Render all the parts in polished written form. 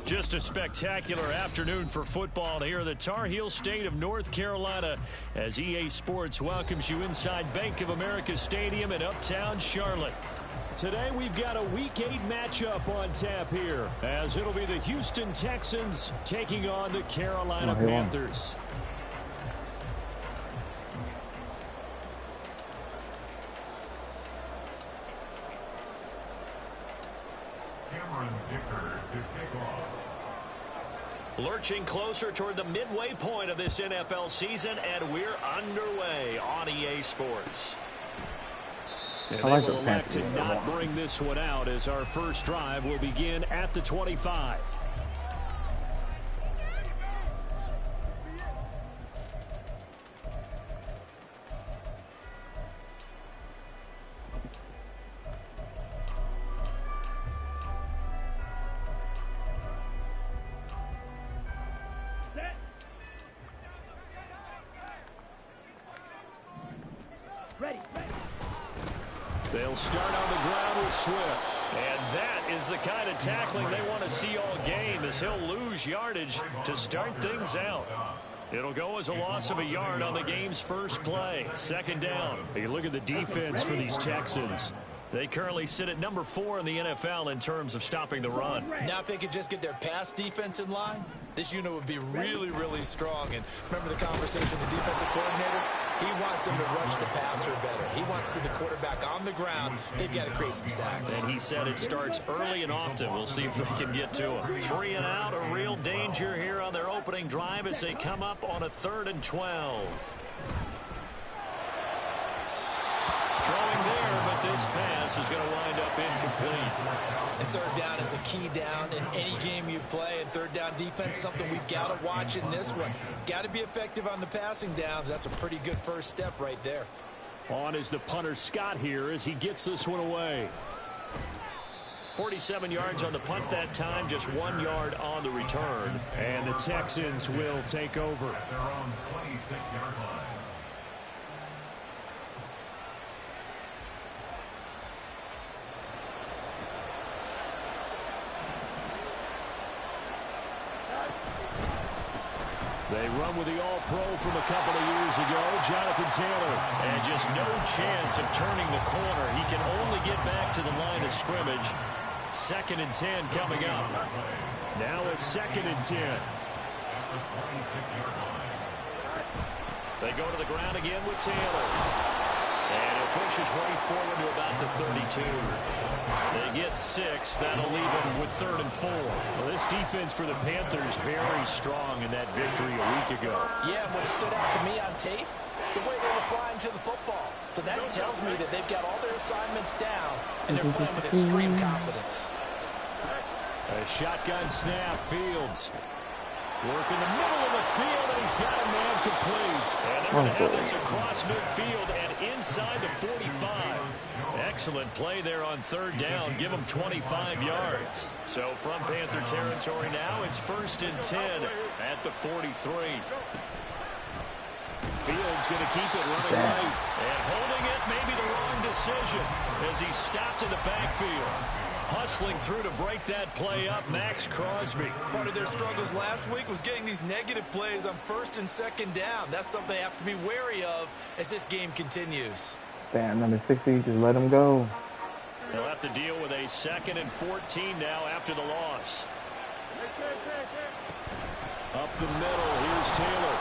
Just a spectacular afternoon for football here in the Tar Heel state of North Carolina as EA Sports welcomes you inside Bank of America Stadium in Uptown Charlotte. Today we've got a Week 8 matchup on tap here as it'll be the Houston Texans taking on the Carolina Panthers. Lurching closer toward the midway point of this NFL season, and we're underway on EA Sports. And they will elect to not bring this one out as our first drive will begin at the 25. They'll start on the ground with Swift. And that is the kind of tackling they want to see all game as he'll lose yardage to start things out. It'll go as a loss of a yard on the game's first play. Second down. You look at the defense for these Texans. They currently sit at number 4 in the NFL in terms of stopping the run. Now if they could just get their pass defense in line, this unit would be really, really strong. And remember the conversation with the defensive coordinator? He wants them to rush the passer better. He wants to see the quarterback on the ground. They've got to create some sacks. And he said it starts early and often. We'll see if they can get to him. 3 and out, a real danger here on their opening drive as they come up on a 3rd and 12. Throwing there, but this pass is going to wind up incomplete. And third down is a key down in any game you play. And third down defense, something we've got to watch in this one. Got to be effective on the passing downs. That's a pretty good first step right there. On is the punter Scott here as he gets this one away. 47 yards on the punt that time, just 1 yard on the return. And the Texans will take over. Their own 26-yard line. They run with the All-Pro from a couple of years ago, Jonathan Taylor. And just no chance of turning the corner. He can only get back to the line of scrimmage. 2nd and 10 coming up. Now a 2nd and 10. They go to the ground again with Taylor. And he'll push his way forward to about the 32. They get 6. That'll leave them with 3rd and 4. Well, this defense for the Panthers very strong in that victory a week ago. Yeah, what stood out to me on tape, the way they were flying to the football. So that tells me that they've got all their assignments down, and they're playing with extreme confidence. A shotgun snap, Fields. Work in the middle of the field, and he's got a man complete. And they're going to have this across midfield and inside the 45. Excellent play there on 3rd down. Give them 25 yards. So from Panther territory now, it's 1st and 10 at the 43. Fields going to keep it running right. And holding it, maybe the wrong decision as he stopped in the backfield. Hustling through to break that play up, Max Crosby. Part of their struggles last week was getting these negative plays on 1st and 2nd down. That's something they have to be wary of as this game continues. Damn, number 60, just let him go. They'll have to deal with a 2nd and 14 now after the loss. Up the middle, here's Taylor.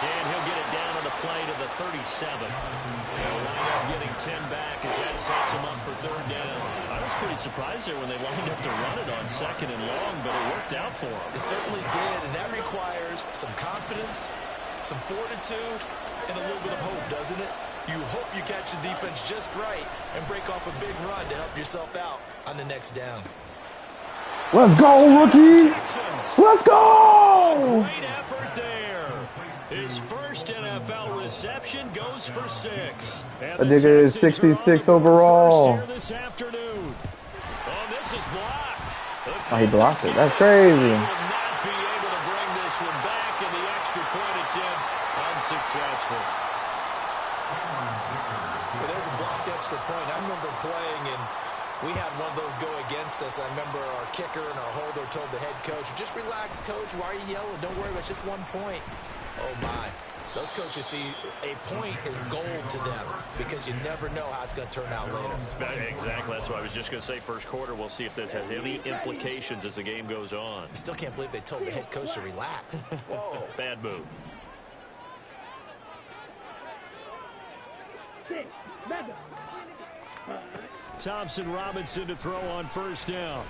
And he'll get it down on the play to the 37. They'll wind up getting 10 back as that sets him up for 3rd down. I was pretty surprised there when they lined up to run it on 2nd and long, but it worked out for them. It certainly did, and that requires some confidence, some fortitude, and a little bit of hope, doesn't it? You hope you catch the defense just right and break off a big run to help yourself out on the next down. Let's go, rookie! Let's go! Great effort there. His first NFL reception goes for 6. That nigga is 66 overall. This afternoon. Oh, this is blocked. Oh, he blocked it. That's crazy. Will not be able to bring this one back, and the extra point attempt unsuccessful. Well, there's a blocked extra point. I remember playing, and We had one of those go against us. I remember our kicker and our holder told the head coach, just relax, coach. Why are you yelling? Don't worry, it's just 1 point. Oh, my. Those coaches see a point is gold to them because you never know how it's going to turn out later. Exactly. That's what I was just going to say. First quarter, we'll see if this has any implications as the game goes on. I still can't believe they told the head coach to relax. Whoa. Bad move. Thompson Robinson to throw on first down.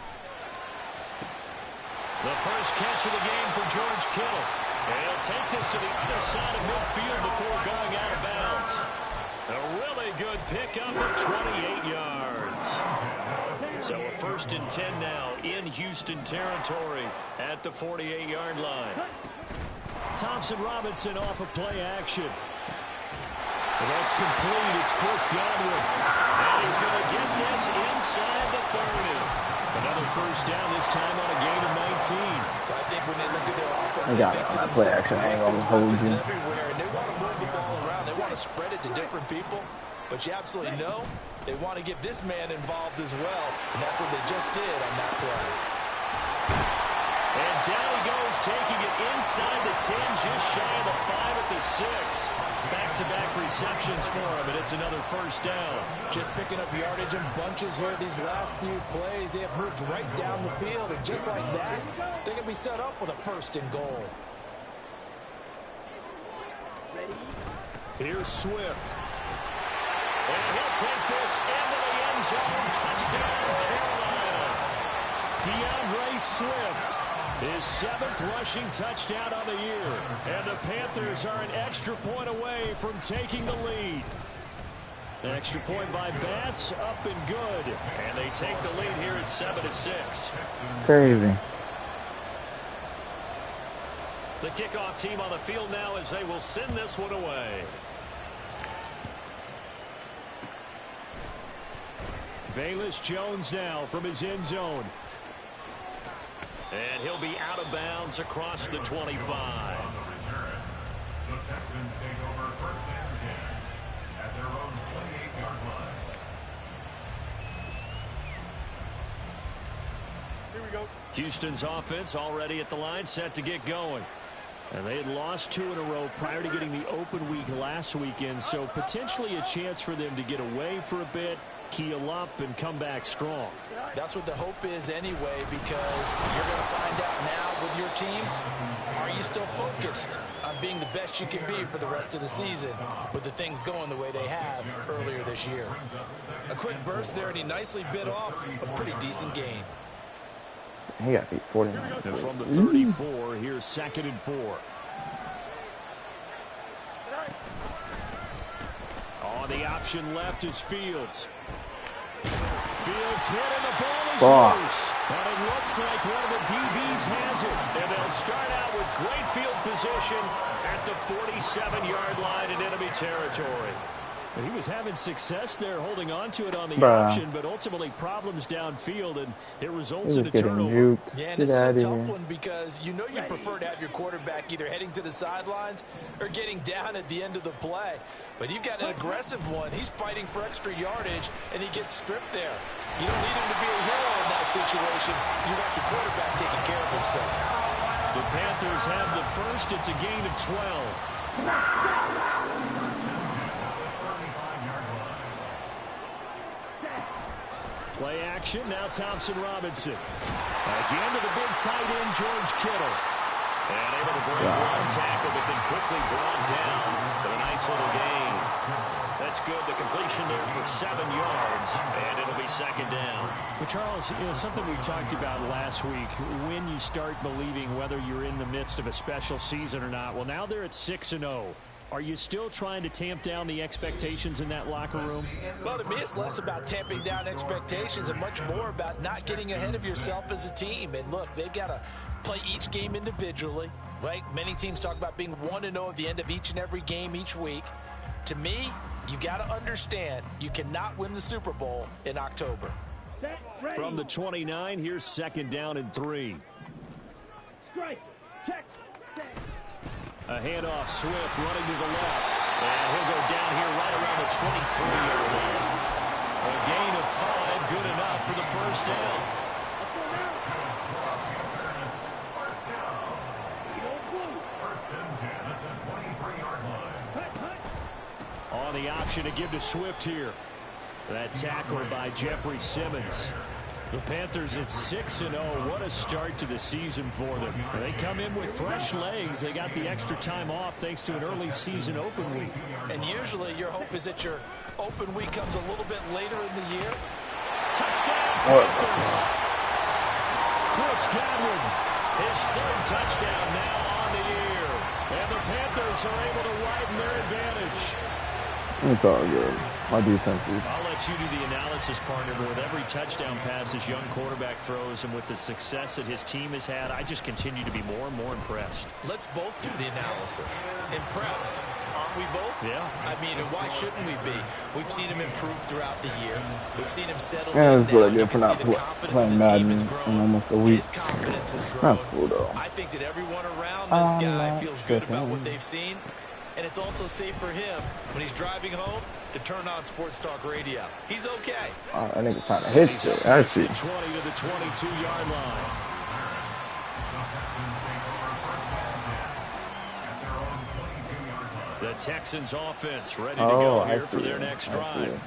The first catch of the game for George Kittle. And he'll take this to the other side of midfield before going out of bounds. A really good pickup of 28 yards. So a 1st and 10 now in Houston territory at the 48-yard line. Thompson Robinson off of play action. And that's complete. It's Chris Godwin. And he's going to get this inside the 30. Another first down, this time on a gain of 19. I think when they look at their offense, I got it on that play action. I ain't going to hold you. Everywhere, and they want to move the ball around. They want to spread it to different people. But you absolutely know they want to get this man involved as well. And that's what they just did on that play. And down he goes, taking it inside the 10, just shy of the 5 at the 6. Back-to-back receptions for him, and it's another first down. Just picking up yardage in bunches here these last few plays. They have moved right down the field, and just like that, they're going to be set up with a 1st and goal. Here's Swift. And he'll take this into the end zone. Touchdown, Carolina. DeAndre Swift. His 7th rushing touchdown on the year. And the Panthers are an extra point away from taking the lead. Extra point by Bass, up and good. And they take the lead here at 7-6. Crazy. The kickoff team on the field now as they will send this one away. Velus Jones now from his end zone. And he'll be out of bounds across the 25. On the return, the Texans take over 1st and 10 at their own 28-yard line. Here we go. Houston's offense already at the line, set to get going. And they had lost 2 in a row prior to getting the open week last weekend, so potentially a chance for them to get away for a bit, keel up, and come back strong. That's what the hope is anyway, because you're going to find out now with your team, are you still focused on being the best you can be for the rest of the season with the things going the way they have earlier this year. A quick burst there, and he nicely bit off a pretty decent gain. He got beat 49. And from the 34, here's 2nd and 4. On the option left is Fields. Fields hit and the ball is loose. But it looks like one of the DBs has it. And they'll start out with great field position at the 47-yard line in enemy territory. He was having success there holding on to it on the option, but ultimately problems downfield, and it results in a turnover. Yeah, and this is a tough one because you know you prefer to have your quarterback either heading to the sidelines or getting down at the end of the play. But you've got an aggressive one. He's fighting for extra yardage, and he gets stripped there. You don't need him to be a hero in that situation. You want your quarterback taking care of himself. The Panthers have the first. It's a gain of 12. Play action, now Thompson Robinson. Again to the big tight end, George Kittle. And able to break one tackle, but then quickly brought down. But a nice little gain. That's good. The completion there for 7 yards, and it'll be 2nd down. But Charles, something we talked about last week, when you start believing whether you're in the midst of a special season or not. Well, now they're at 6-0. Are you still trying to tamp down the expectations in that locker room? Well, to me, it's less about tamping down expectations and much more about not getting ahead of yourself as a team. And look, they've got to play each game individually, right? Many teams talk about being 1-0 at the end of each and every game each week. To me, you've got to understand you cannot win the Super Bowl in October. From the 29, here's 2nd down and 3. A handoff, Swift running to the left. And he'll go down here right around the 23-yard line. A gain of 5, good enough for the first down. First and 10 at the 23-yard line. On the option to give to Swift here. That tackle by Jeffrey Simmons. The Panthers at 6-0. What a start to the season for them. They come in with fresh legs. They got the extra time off thanks to an early season open week. And usually your hope is that your open week comes a little bit later in the year. Touchdown, Panthers. Chris Godwin, his 3rd touchdown now on the year. And the Panthers are able to widen their advantage. It's all good. My defense is. I'll let you do the analysis, partner, but with every touchdown pass his young quarterback throws and with the success that his team has had, I just continue to be more and more impressed. Let's both do the analysis. Impressed, aren't we both? Yeah. I mean, and why shouldn't we be? We've seen him improve throughout the year. We've seen him settle in. Yeah, that's what I You get for can not see the confidence playing in the team Madden has in grown. almost a week. His confidence has grown. That's cool, though. I think that everyone around this guy not feels good about tripping. what they've seen. And it's also safe for him when he's driving home to turn on Sports Talk Radio. He's okay. I think it's trying to hit you. I see. 20 to the 22-yard line. The Texans offense ready to go here for their next drive.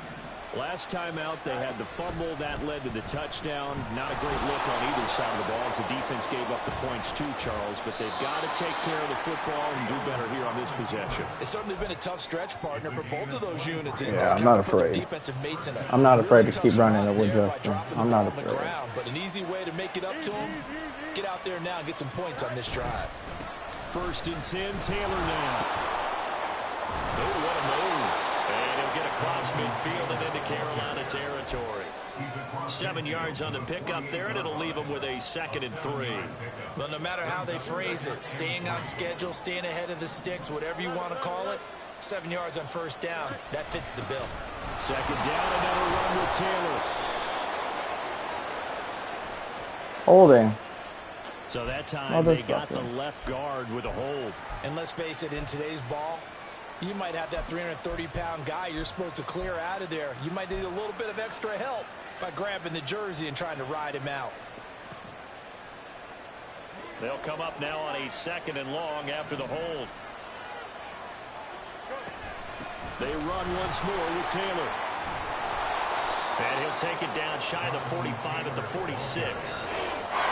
Last time out, they had the fumble. That led to the touchdown. Not a great look on either side of the ball as the defense gave up the points too, Charles. But they've got to take care of the football and do better here on this possession. It's certainly been a tough stretch, partner, for both of those units. Yeah, I'm not afraid. I'm not afraid to keep running it with Justin. I'm not afraid. But an easy way to make it up to him, get out there now and get some points on this drive. 1st and 10, Taylor now. Oh, what a move. And he'll get across midfield and into Carolina territory. 7 yards on the pickup there, and it'll leave him with a 2nd and 3. Well, no matter how they phrase it, staying on schedule, staying ahead of the sticks, whatever you want to call it, 7 yards on 1st down, that fits the bill. 2nd down, another run with Taylor. Holding. So that time they got the left guard with a hold. And let's face it, in today's ball, you might have that 330-pound guy you're supposed to clear out of there. You might need a little bit of extra help by grabbing the jersey and trying to ride him out. They'll come up now on a 2nd and long after the hold. They run once more with Taylor. And he'll take it down shy of the 45 at the 46.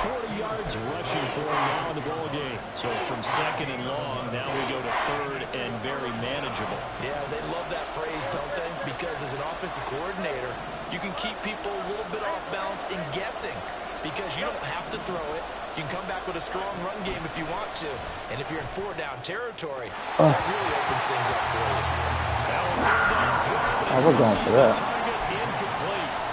40 yards rushing for him now in the ball game. So from 2nd and long, now we go to 3rd and very manageable. Yeah, they love that phrase, don't they? Because as an offensive coordinator, you can keep people a little bit off balance and guessing because you don't have to throw it. You can come back with a strong run game if you want to. And if you're in 4-down territory, that really opens things up for you. We're going for that.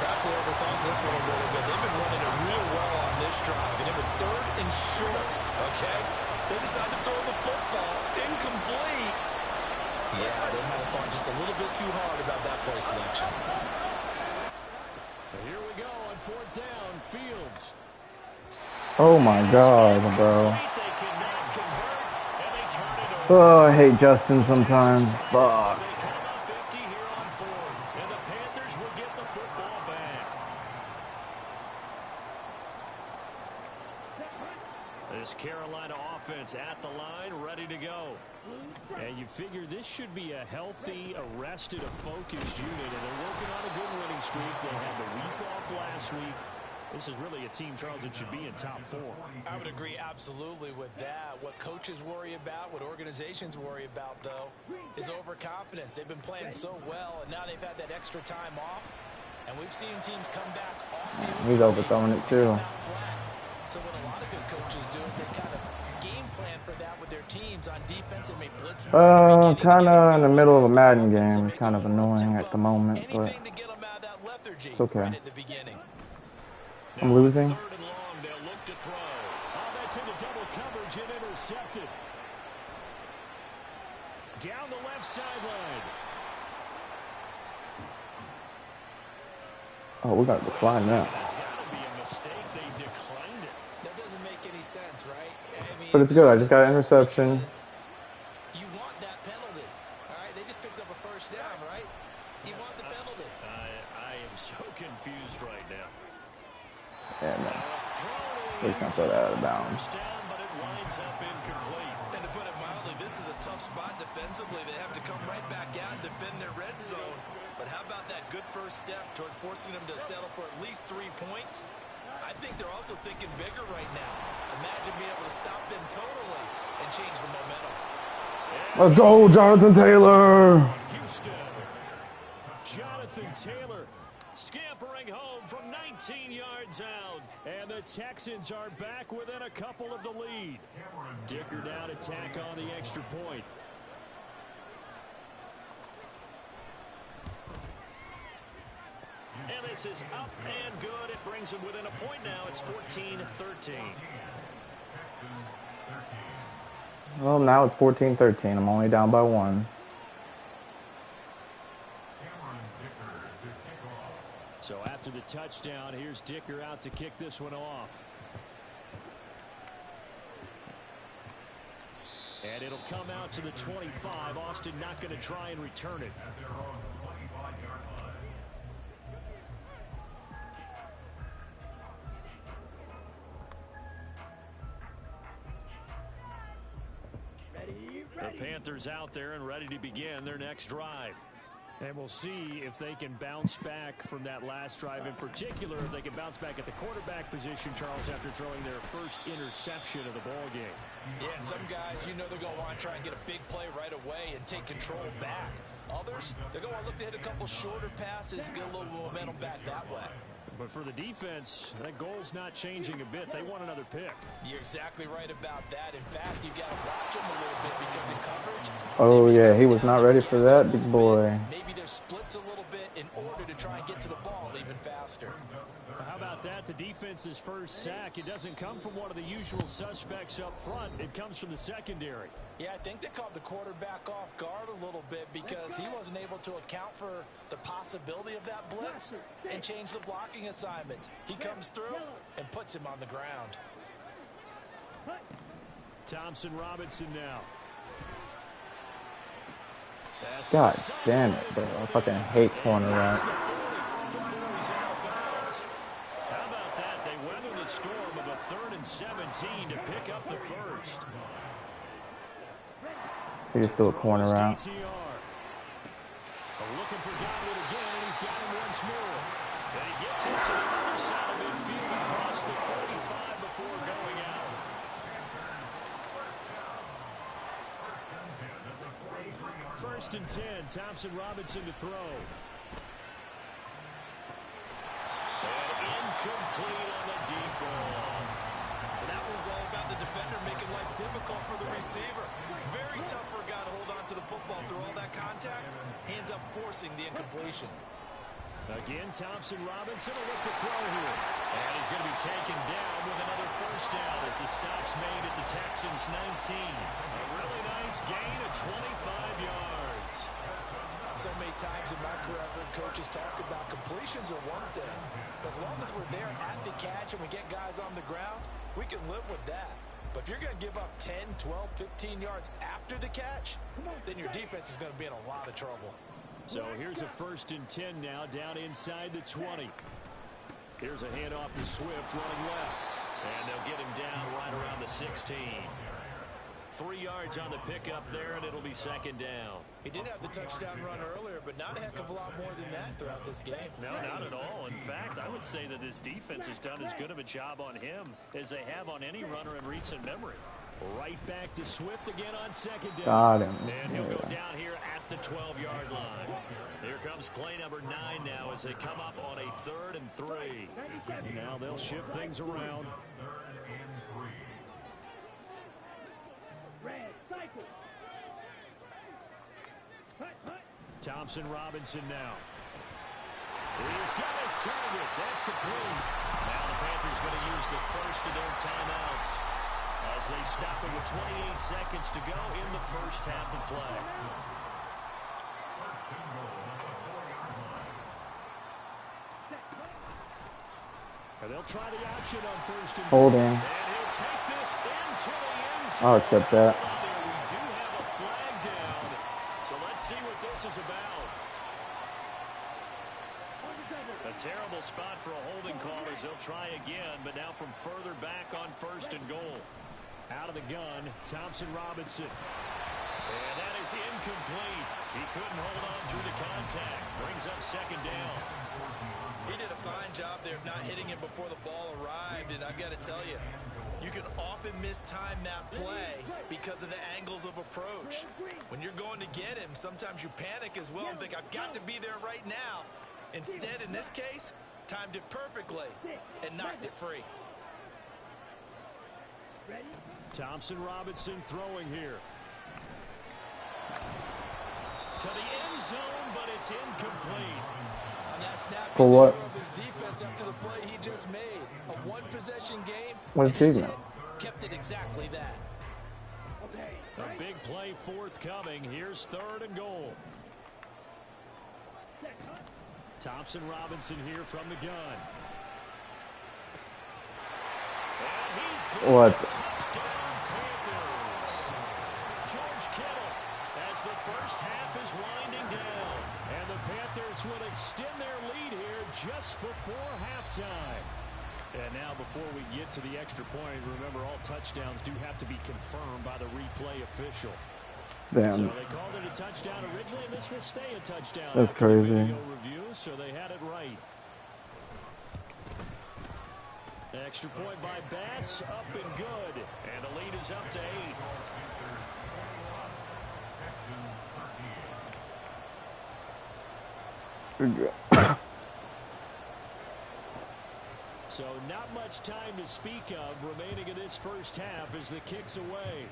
Perhaps they overthought this one a little bit. They've been running it real well on this drive, and it was 3rd and short, okay? They decided to throw the football incomplete. Yeah, they might have thought just a little bit too hard about that play selection. Here we go on 4th down, Fields. Oh my God, bro. Oh, I hate Justin sometimes. Fuck. This Carolina offense at the line, ready to go. And you figure this should be a healthy, arrested, a focused unit, and they're working on a good winning streak. They had the week off last week. This is really a team, Charles, that should be in top 4. I would agree absolutely with that. What coaches worry about, what organizations worry about, though, is overconfidence. They've been playing so well, and now they've had that extra time off. And we've seen teams come back off the He's overthrowing it, too. So what a lot of good coaches do is they kind of game plan for that with their teams on defense and make blitz. Kind of in the middle of a Madden game. It's kind of annoying at the moment, but it's okay. I'm losing. 3rd and long, they'll look to throw. Oh, that's into double coverage and intercepted. Down the left sideline. Oh, we got to decline that. That's got to be a mistake. They declined it. That doesn't make any sense, right? I mean, But it's good. I just got an interception. You want that penalty, all right? They just picked up a 1st down, right? You want the penalty. I am first down, but it winds up incomplete. And to put it mildly, this is a tough spot defensively. They have to come right back out and defend their red zone. But how about that good first step towards forcing them to settle for at least 3 points? I think they're also thinking bigger right now. Imagine being able to stop them totally and change the momentum. Let's go, Jonathan Taylor. Houston. Jonathan Taylor scampering home from 19 yards out. And the Texans are back within a couple of the lead. Dicker now to tack on the extra point. And this is up and good. It brings them within a point now. It's 14-13. Well, now it's 14-13. I'm only down by 1. So after the touchdown, here's Dicker out to kick this one off. And it'll come out to the 25. Austin not going to try and return it. The Panthers out there and ready to begin their next drive. And we'll see if they can bounce back from that last drive. In particular, if they can bounce back at the quarterback position, Charles, after throwing their first interception of the ball game. Yeah, some guys, you know they're going to want to try and get a big play right away and take control back. Others, they're going to look to hit a couple shorter passes, get a little momentum back that way. But for the defense, that goal's not changing a bit. They want another pick. You're exactly right about that. In fact, you've got to watch them a little bit because in coverage. Oh, yeah, he was not ready for that, big boy. Maybe there's splits a little bit in order to try and get to the ball even faster. How about that? The defense's first sack. It doesn't come from one of the usual suspects up front. It comes from the secondary. Yeah, I think they caught the quarterback off guard a little bit because he wasn't able to account for the possibility of that blitz and change the blocking assignments. He comes through and puts him on the ground. Thompson Robinson now. God damn it, bro. I fucking hate corner route. How about that? They weather the storm of a 3rd and 17 to pick up the first. He just threw a corner route. Looking for Godwin again, and he's got him once more. And he gets his to the other side of midfield across the 45 before going out. First and 10, Thompson Robinson to throw. And incomplete on the deep ball. And that was all about the defender making life difficult for the receiver. Very tough for a guy to hold on to the football through all that contact. Ends up forcing the incompletion. Again, Thompson Robinson will look to throw here. And he's going to be taken down with another first down as the stop's made at the Texans' 19. A really nice gain of 25 yards. So many times in my career, I've heard coaches talk about completions are one thing. But as long as we're there at the catch and we get guys on the ground, we can live with that. But if you're going to give up 10, 12, 15 yards after the catch, then your defense is going to be in a lot of trouble. So here's a 1st and 10 now down inside the 20. Here's a handoff to Swift running left. And they'll get him down right around the 16. 3 yards on the pickup there, and it'll be 2nd down. He did have the touchdown run earlier, but not a heck of a lot more than that throughout this game. No, not at all. In fact, I would say that this defense has done as good of a job on him as they have on any runner in recent memory. Right back to Swift again on 2nd down. Got him. And he'll go down here at the 12-yard line. Here comes play number 9 now as they come up on a 3rd and 3. Now they'll shift things around. Thompson Robinson now. He's got his target. That's complete. Now the Panthers going to use the first of their timeouts as they stop it with 28 seconds to go in the first half of play. And they'll try the option on 1st and Hold in. And he'll take this into the end zone. I'll accept that. We do have a flag down. So let's see what this is about. A terrible spot for a holding call as they'll try again, but now from further back on 1st and goal. Thompson Robinson. And that is incomplete. He couldn't hold on through the contact. Brings up second down. He did a fine job there of not hitting him before the ball arrived, and I've got to tell you, you can often mistime that play because of the angles of approach. When you're going to get him, sometimes you panic as well and think, I've got to be there right now. Instead, in this case, timed it perfectly and knocked it free. Thompson Robinson throwing here. To the end zone, but it's incomplete. On that snap, For what? his defense after the play he just made. A one-possession game. What achievement? Kept it exactly that. A big play forthcoming. Here's 3rd and goal. Thompson Robinson here from the gun. And he's good. What? Touchdown, Panthers. George Kittle as the first half is winding down. And the Panthers will extend their lead here just before halftime. And now before we get to the extra point, remember all touchdowns do have to be confirmed by the replay official. Damn. So they called it a touchdown originally, and this will stay a touchdown. That's after the crazy. video review, so they had it right. Extra point by Bass, up and good. And the lead is up to 8. So not much time to speak of remaining in this first half as the kick's away.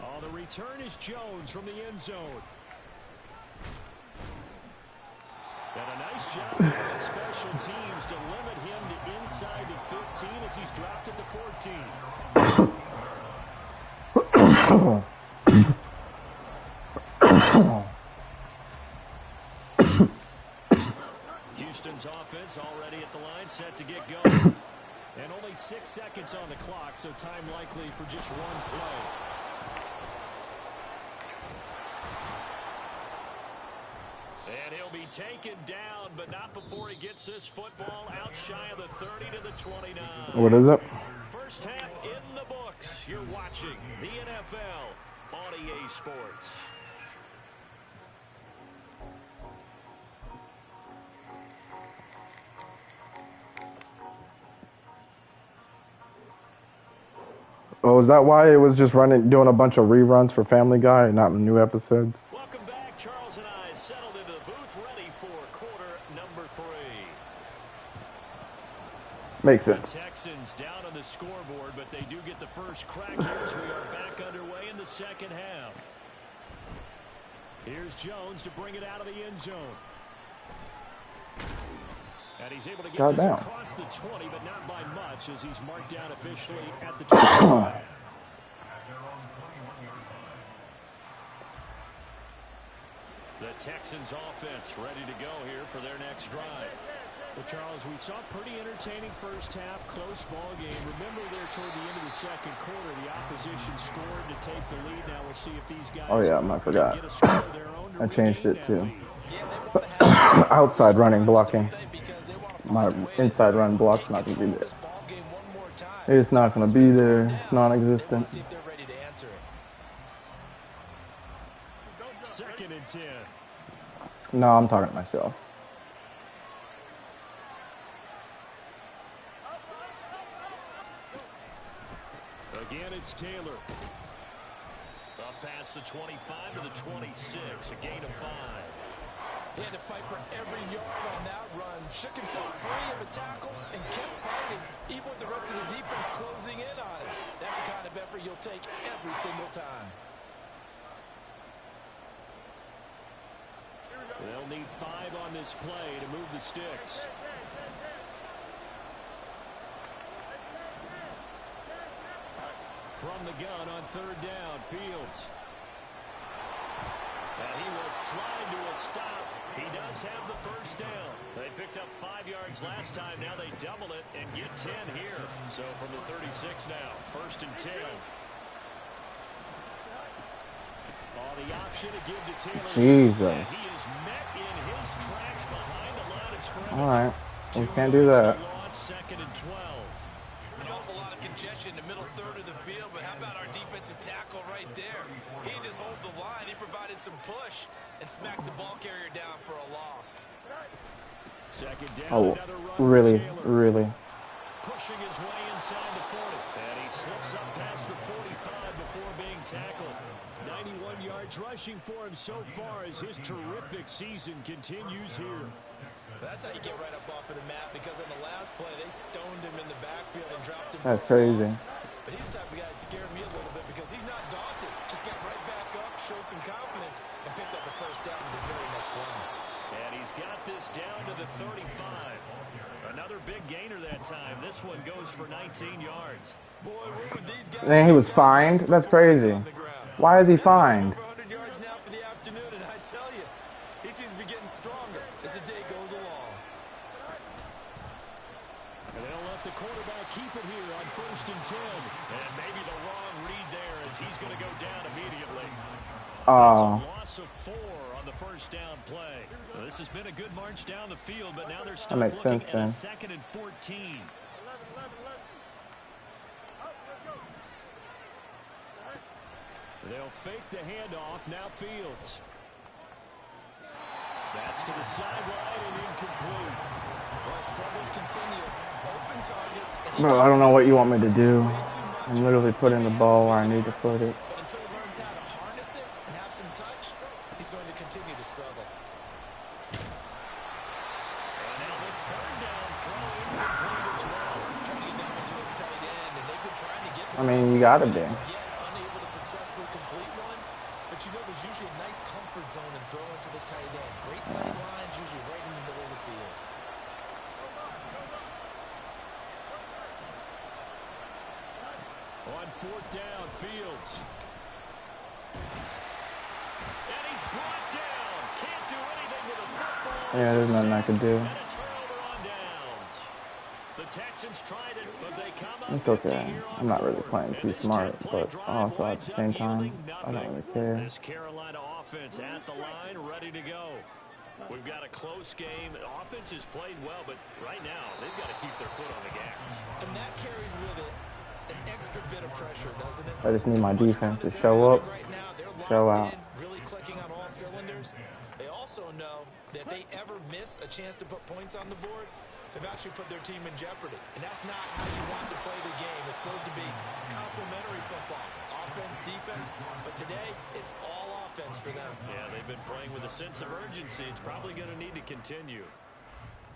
Oh, the return is Jones from the end zone. And a nice job with special teams to limit him to inside the 15 as he's dropped at the 14. Houston's offense already at the line, set to get going. And only 6 seconds on the clock, so time likely for just one play. And he'll be taken down, but not before he gets this football out shy of the 30 to the 29. What is it? First half in the books. You're watching the NFL on EA Sports. Oh, is that why it was just doing a bunch of reruns for Family Guy, not new episodes? Welcome back. Charles and I settled into the booth, ready for quarter number 3. Makes sense. The Texans down on the scoreboard, but they do get the first crack here as we are back underway in the second half. Here's Jones to bring it out of the end zone. And he's able to get this across the 20, but not by much as he's marked down officially at the 20. The Texans offense ready to go here for their next drive. Well, Charles, we saw a pretty entertaining first half, close ball game. Remember there toward the end of the second quarter, the opposition scored to take the lead. Now we'll see if these guys I forgot. get a score of their own to I changed regain it that too. lead. Outside running blocking. My inside run block's not going to be there. It's not going to be there. It's non-existent. Second and 10. No, I'm talking to myself. Again, it's Taylor. Up past the 25 to the 26, a gain of 5. He had to fight for every yard on that run. Shook himself free of a tackle and kept fighting, even with the rest of the defense closing in on it. That's the kind of effort you'll take every single time. They'll need 5 on this play to move the sticks. From the gun on 3rd down, Fields. And he will slide to a stop. He does have the first down. They picked up 5 yards last time. Now they double it and get 10 here. So from the 36 now, 1st and 10. The option to give to Taylor. Jesus. He is met in his tracks behind the line of scrimmage. All right. We can't do that. Lost, 2nd and 12. An awful lot of want congestion in the middle third of the field, but how about our defensive tackle right there? He just hold the line. He provided some push and smacked the ball carrier down for a loss. Second down, Oh, another run really, for Taylor. really. Pushing his way inside the 40. And he slips up past the 45 before being tackled. 91 yards rushing for him so far as his terrific season continues here. That's how you get right up off of the mat, because on the last play, they stoned him in the backfield and dropped him. That's crazy. But he's the type of guy that scared me a little bit because he's not daunted. Just got right back up, showed some confidence, and picked up a first down with his very next run. And he's got this down to the 35. Another big gainer that time. This one goes for 19 yards. Boy, these guys, And he was fined? That's crazy. Why is he fined? Over 100 yards now for the afternoon, and I tell you, he seems to be getting stronger as the day goes along. And they'll let the quarterback keep it here on 1st and 10. And maybe the wrong read there as he's going to go down immediately. That's a loss of 4 on the first down play. Well, this has been a good march down the field, but now they're still looking at a 2nd and 14. They'll fake the handoff. Now Fields. That's to the sideline and incomplete. Well, struggles continue. Open targets. Bro, I don't know what you want me to do. I'm literally putting the ball where I need to put it. But until he learns how to harness it and have some touch, he's going to continue to struggle. And now the 3rd down throw incomplete as well. Trying to get that one to his tight end, and they've been trying to get I mean, you gotta be. yet unable to successfully complete one. But you know there's usually a nice comfort zone in throwing to the tight end. Great sight lines, usually right in the middle of the field. On 4th down, Fields. And he's brought down. Can't do anything with a football. Yeah, there's nothing I can do. And a turnover on downs. The Texans tried it, but they come up It's okay. empty here on I'm not really 4th. playing too And this smart, 10-play but drive also at winds the up same time, yielding I don't nothing. really care. This Carolina offense at the line, ready to go. We've got a close game. Offense has played well, but right now they've got to keep their foot on the gas. And that carries with it an extra bit of pressure, doesn't it? I just need my defense to show up, Right now, they're show locked out. in, really clicking on all cylinders. They also know that if they ever miss a chance to put points on the board, they've actually put their team in jeopardy. And that's not how you want to play the game. It's supposed to be complementary football, offense, defense. But today, it's all offense for them. Yeah, they've been playing with a sense of urgency. It's probably going to need to continue.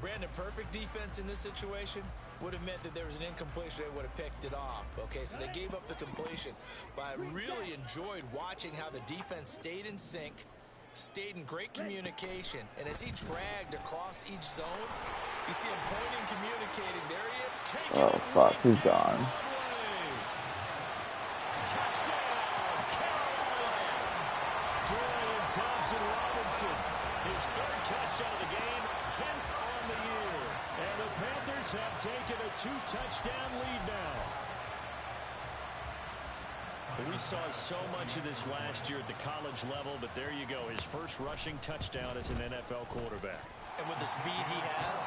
Brandon, perfect defense in this situation would have meant that there was an incompletion. They would have picked it off. Okay, so they gave up the completion. But I really enjoyed watching how the defense stayed in sync, stayed in great communication. And as he dragged across each zone, you see him pointing, communicating. There he is. Oh, fuck, he's gone. Touchdown, Carolina. Dorian Thompson-Robinson, his 3rd touchdown of the game, 10th on the year. And the Panthers have taken a 2-touchdown lead now. We saw so much of this last year at the college level, but there you go, his first rushing touchdown as an NFL quarterback. And with the speed he has,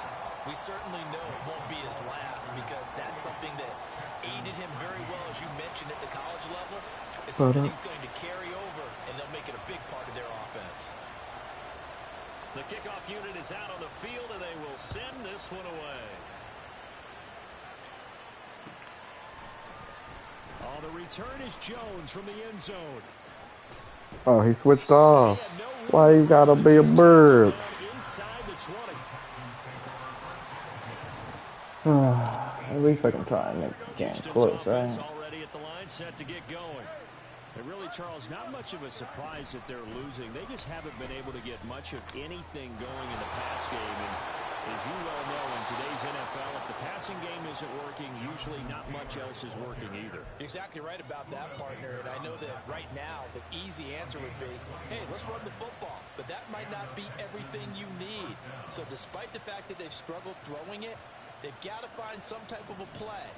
we certainly know it won't be his last, because that's something that aided him very well, as you mentioned, at the college level. It's something he's going to carry over, and they'll make it a big part of their offense. The kickoff unit is out on the field, and they will send this one away. Oh, the return is Jones from the end zone. Oh, he switched off. Why you gotta be a bird? Inside the 20. At least I can try and make the game close, right? Already at the line, set to get going. And really, Charles, not much of a surprise that they're losing. They just haven't been able to get much of anything going in the pass game. And as you well know, in today's NFL, if the passing game isn't working, usually not much else is working either. You're exactly right about that, partner. And I know that right now, the easy answer would be, hey, let's run the football. But that might not be everything you need. So despite the fact that they've struggled throwing it, they've got to find some type of a play,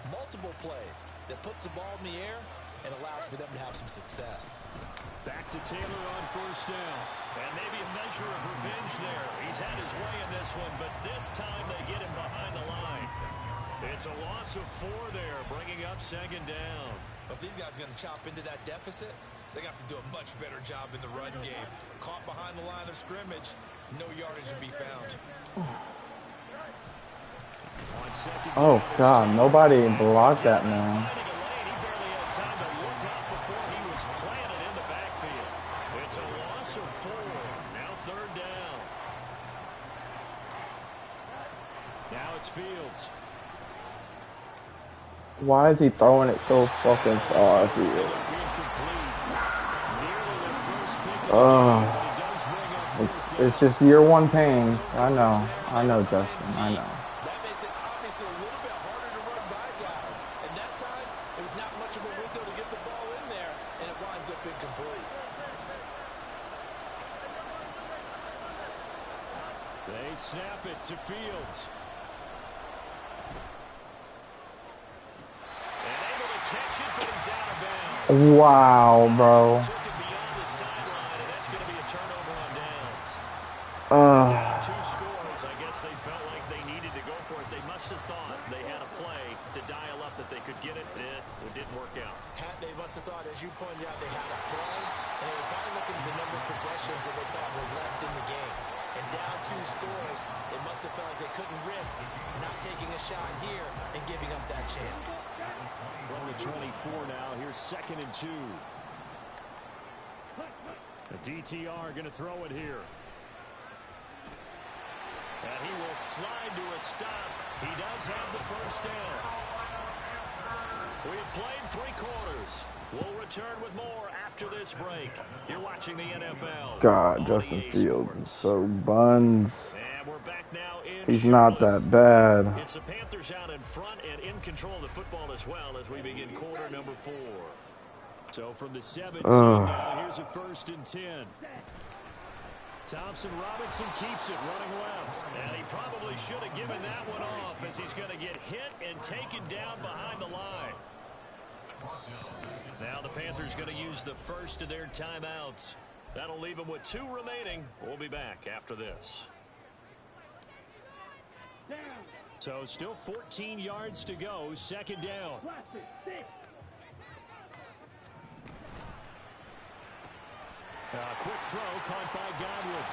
multiple plays, that puts the ball in the air and allows for them to have some success. Back to Taylor on 1st down. And maybe a measure of revenge there. He's had his way in this one, but this time they get him behind the line. It's a loss of 4 there, bringing up second down. If these guys are going to chop into that deficit, they got to do a much better job in the run game. Caught behind the line of scrimmage, no yardage to be found. Oh, God, nobody blocked that, man. He barely had time to look up before he was planted in the backfield. It's a loss of 4. Now third down. Now it's Fields. Why is he throwing it so fucking far, Fields? It's just year one pains. I know, Justin. I know. That makes it obviously a little bit harder to run by guys. And that time, it was not much of a window to get the ball in there, and it winds up incomplete. They snap it to Fields. And able to catch it, but he's out of bounds. Wow, bro. Took it beyond the sideline, and that's going to be a turnover on downs. Uh, Down 2 scores. I guess they felt like they needed to go for it. They must have thought they had a play to dial up that they could get it. It didn't work out. They must have thought, as you pointed out, they had a play, and they were probably looking at the number of possessions that they thought were left in the game. And down 2 scores, they must have felt like they couldn't risk not taking a shot here and giving up that chance. From the 24 now, here's 2nd and 2. The DTR going to throw it here. And he will slide to a stop. He does have the first down. We've played 3 quarters. We'll return with more after this break. You're watching the NFL. God, Justin Fields is so buns. And we're back now in He's not that bad. It's the Panthers out in front and in control of the football as well as we begin quarter number 4. So from the 17 now, here's a 1st and 10. Thompson Robinson keeps it running left. And he probably should have given that one off as he's going to get hit and taken down behind the line. Now the Panthers going to use the first of their timeouts. That'll leave them with 2 remaining. We'll be back after this. So still 14 yards to go. 2nd down. Quick throw caught by Godwin.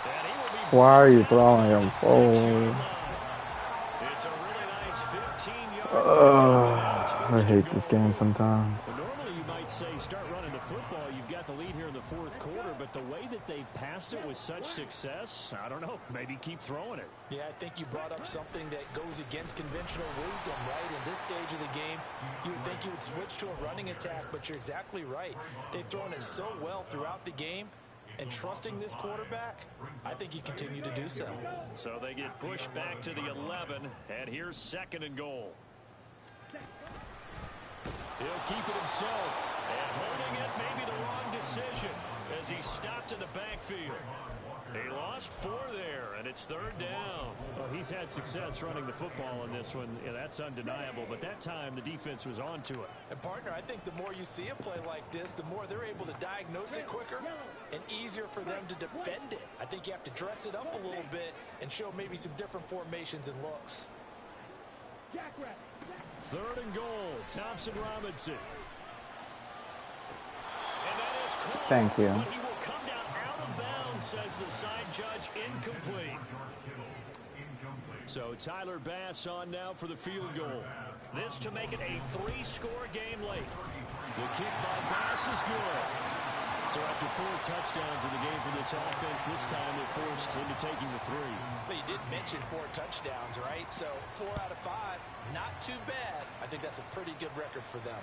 And he will be. Why are you throwing him forward? It's a really nice 15-yard. I hate this game sometimes. Well, normally you might say start running the football. You've got the lead here in the 4th quarter, but the way that they've passed it with such success, I don't know. Maybe keep throwing it. Yeah, I think you brought up something that goes against conventional wisdom, right? In this stage of the game, you would think you would switch to a running attack, but you're exactly right. They've thrown it so well throughout the game, and trusting this quarterback, I think you continue to do so. So they get pushed back to the 11, and here's 2nd and goal. He'll keep it himself, and holding it may be the wrong decision as he stopped in the backfield. He lost 4 there, and it's 3rd down. Well, he's had success running the football in this one. Yeah, that's undeniable, but that time the defense was on to it. And, partner, I think the more you see a play like this, the more they're able to diagnose it quicker and easier for them to defend it. I think you have to dress it up a little bit and show maybe some different formations and looks. 3rd and goal, Thompson Robinson. And that is caught. Thank you. But he will come down out of bounds, says the side judge, incomplete. So Tyler Bass on now for the field goal. This to make it a 3-score game late. The kick by Bass is good. So after 4 touchdowns in the game for this offense, this time they're forced into taking the 3. But you did mention 4 touchdowns, right? So 4 out of 5, not too bad. I think that's a pretty good record for them.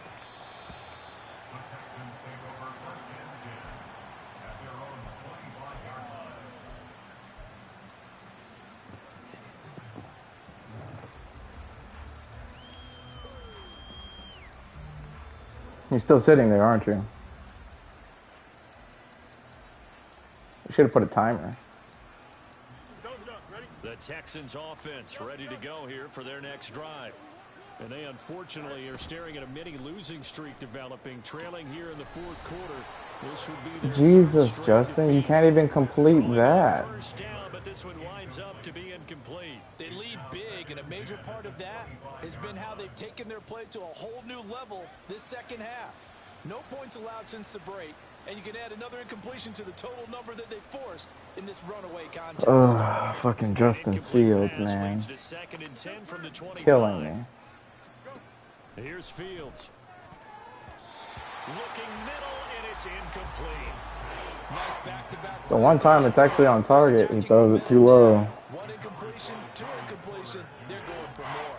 The Texans take over 1st and 10 at their own 25-yard line. You're still sitting there, aren't you? You should have put a timer. The Texans offense ready to go here for their next drive. And they unfortunately are staring at a mini losing streak developing, trailing here in the fourth quarter. This would be their Jesus, Justin, you can't even complete that. First down, but this one winds up to be incomplete. They lead big, and a major part of that has been how they've taken their play to a whole new level this second half. No points allowed since the break, and you can add another incompletion to the total number that they forced in this runaway contest. Ugh, fucking Justin Fields, man. Killing me. Here's Fields. Looking middle, and it's incomplete. Nice back-to-back. The one time it's actually on target, he throws it too low. One incompletion, two incompletion. They're going for more.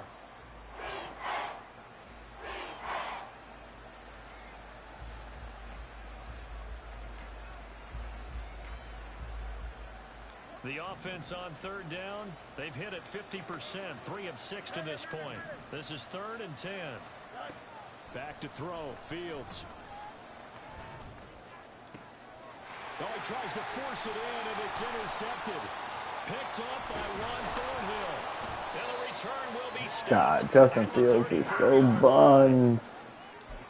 The offense on third down, they've hit it 50%, 3 of 6 to this point. This is 3rd and 10. Back to throw, Fields. Oh, he tries to force it in, and it's intercepted. Picked up by Ron Thornhill. And the return will be stopped. God, Justin Fields is so buns.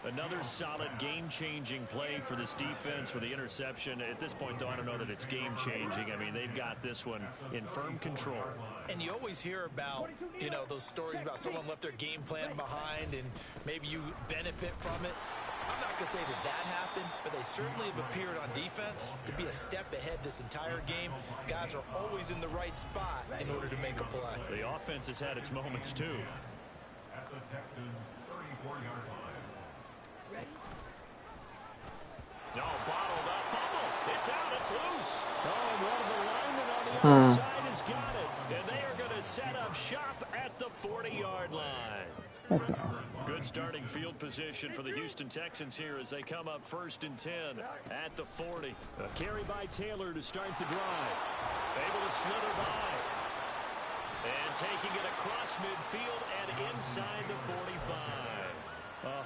Another solid game-changing play for this defense for the interception. At this point, though, I don't know that it's game-changing. I mean, they've got this one in firm control. And you always hear about, you know, those stories about someone left their game plan behind and maybe you benefit from it. I'm not going to say that that happened, but they certainly have appeared on defense to be a step ahead this entire game. Guys are always in the right spot in order to make a play. The offense has had its moments, too. At the Texans' 34-yard line. No, bottled up, fumble. It's out, it's loose. Oh, and one of the linemen on the other side has got it. And they are going to set up shop at the 40-yard line. That's nice. Good starting field position for the Houston Texans here as they come up 1st and 10 at the 40. A carry by Taylor to start the drive. Able to slither by. And taking it across midfield and inside the 45.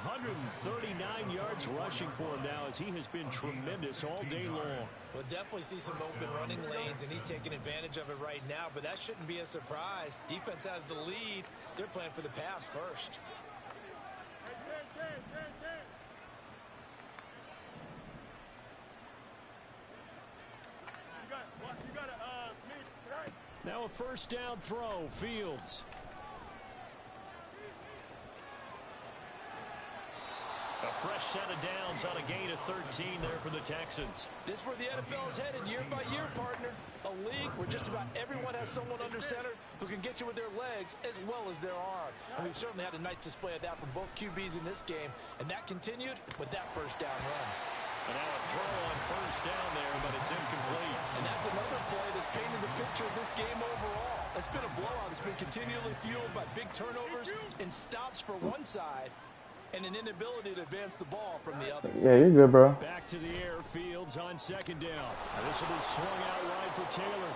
139 yards rushing for him now as he has been tremendous all day long. We'll definitely see some open running lanes, and he's taking advantage of it right now, but that shouldn't be a surprise. Defense has the lead. They're playing for the pass first. Now a first down throw, Fields. A fresh set of downs on a gain of 13 there for the Texans. This is where the NFL is headed year by year, partner. A league where just about everyone has someone under center who can get you with their legs as well as their arms. And we've certainly had a nice display of that from both QBs in this game, and that continued with that first down run. And now a throw on first down there, but it's incomplete. And that's another play that's painted the picture of this game overall. It's been a blowout. It's been continually fueled by big turnovers and stops for one side, and an inability to advance the ball from the other. Yeah, you're good, bro. Back to the air, Fields on second down. And this will be swung out wide for Taylor.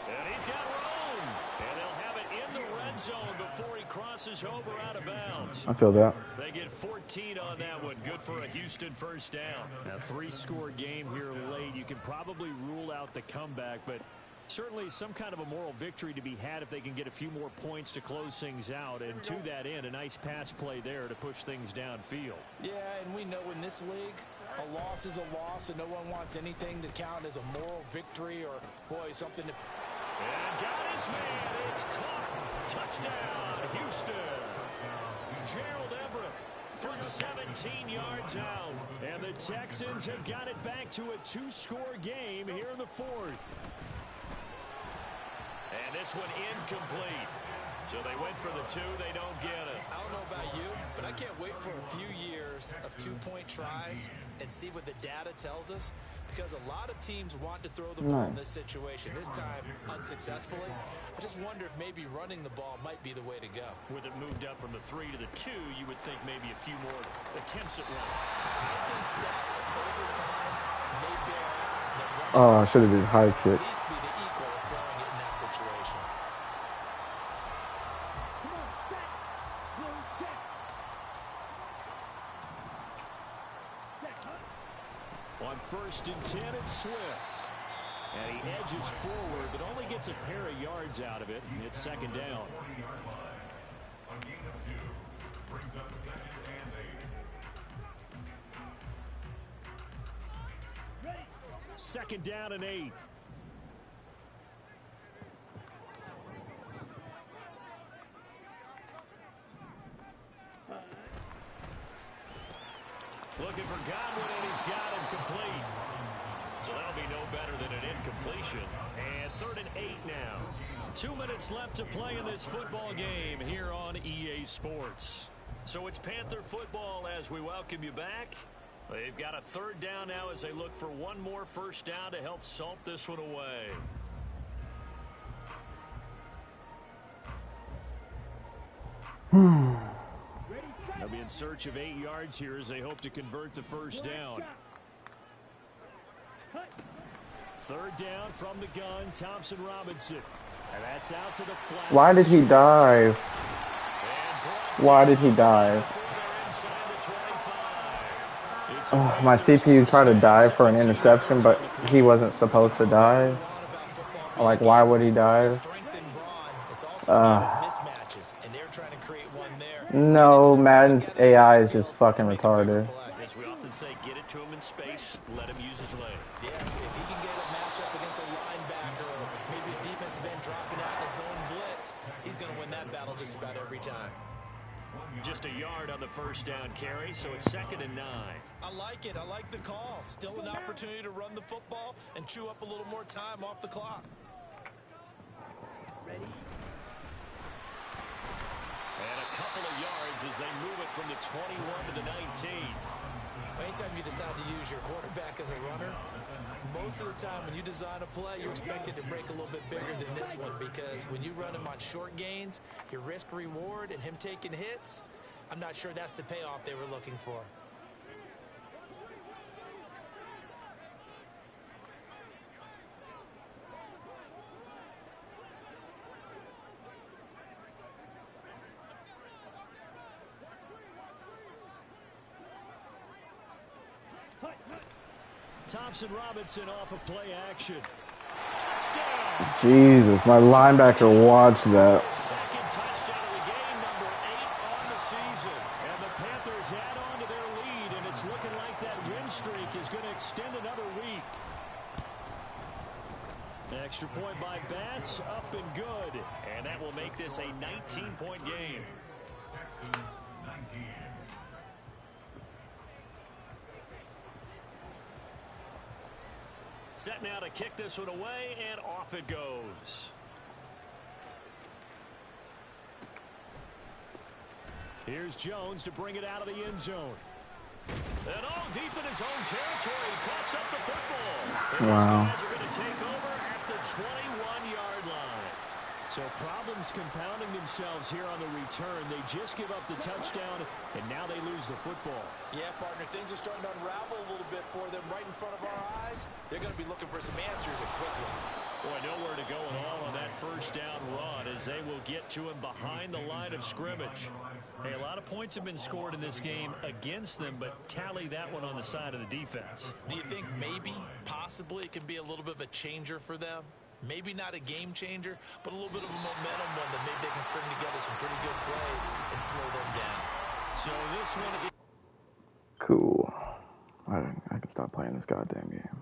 And he's got room. And they'll have it in the red zone before he crosses over out of bounds. I feel that. They get 14 on that one. Good for a Houston first down. A 3-score game here late. You can probably rule out the comeback, but certainly some kind of a moral victory to be had if they can get a few more points to close things out. And to that end, a nice pass play there to push things downfield. Yeah, and we know in this league, a loss is a loss, and no one wants anything to count as a moral victory or, boy, something to... And got his man. It's caught. Touchdown, Houston. Gerald Everett from 17 yards out. And the Texans have got it back to a 2-score game here in the fourth. And this one incomplete. So they went for the 2. They don't get it. I don't know about you, but I can't wait for a few years of 2-point tries and see what the data tells us, because a lot of teams want to throw the ball in this situation. This time, unsuccessfully. I just wonder if maybe running the ball might be the way to go. With it moved up from the 3 to the 2, you would think maybe a few more attempts at running. I think stats over time may bear out that running Oh, I should have did high kick. at least be the equal of throwing it in that situation. On 1st and 10, it's Swift. And he edges forward, but only gets a pair of yards out of it. It's second down. 2nd down and 8. Looking for Godwin, and he's got him complete. So that'll be no better than an incompletion. And 3rd and 8 now. 2 minutes left to play in this football game here on EA Sports. So it's Panther football as we welcome you back. They've got a 3rd down now as they look for one more 1st down to help salt this one away. They'll be in search of 8 yards here as they hope to convert the 1st down. 3rd down from the gun, Thompson Robinson. And that's out to the flat. Why did he dive? Why did he dive? Oh, my CPU tried to dive for an interception, but he wasn't supposed to dive. Like, why would he dive? No, Madden's AI is just fucking retarded. As we often say, get it to him in space, let him use his leg. Yeah, if he can get a matchup against a linebacker or maybe a defensive end dropping out in a zone blitz, he's going to win that battle just about every time. Just a yard on the 1st down carry, so it's 2nd and 9. I like it. I like the call. Still an opportunity to run the football and chew up a little more time off the clock. Ready. And a couple of yards as they move it from the 21 to the 19. Anytime you decide to use your quarterback as a runner, most of the time when you design a play, you're expected to break a little bit bigger than this one, because when you run him on short gains, your risk-reward and him taking hits, I'm not sure that's the payoff they were looking for. Thompson Robinson off of play action. Touchdown! Jesus, my linebacker watched that. 2nd touchdown of the game, number 8 on the season. And the Panthers add on to their lead, and it's looking like that win streak is going to extend another week. Extra point by Bass, up and good. And that will make this a 19-point game. Texans 19. Set now to kick this one away, and off it goes. Here's Jones to bring it out of the end zone. And deep in his own territory, cuts up the football. And these guys are going to take over at the 21-yard line. So problems compounding themselves here on the return. They just give up the touchdown, and now they lose the football. Yeah, partner, things are starting to unravel a little bit for them right in front of our eyes. They're going to be looking for some answers and quickly. Boy, nowhere to go at all on that 1st down run as they will get to him behind the line of scrimmage. Hey, a lot of points have been scored in this game against them, but tally that one on the side of the defense. Do you think maybe, possibly, it can be a little bit of a changer for them? Maybe not a game changer, but a little bit of a momentum one that maybe they can string together some pretty good plays and slow them down. So this one is Cool. I can stop playing this goddamn game.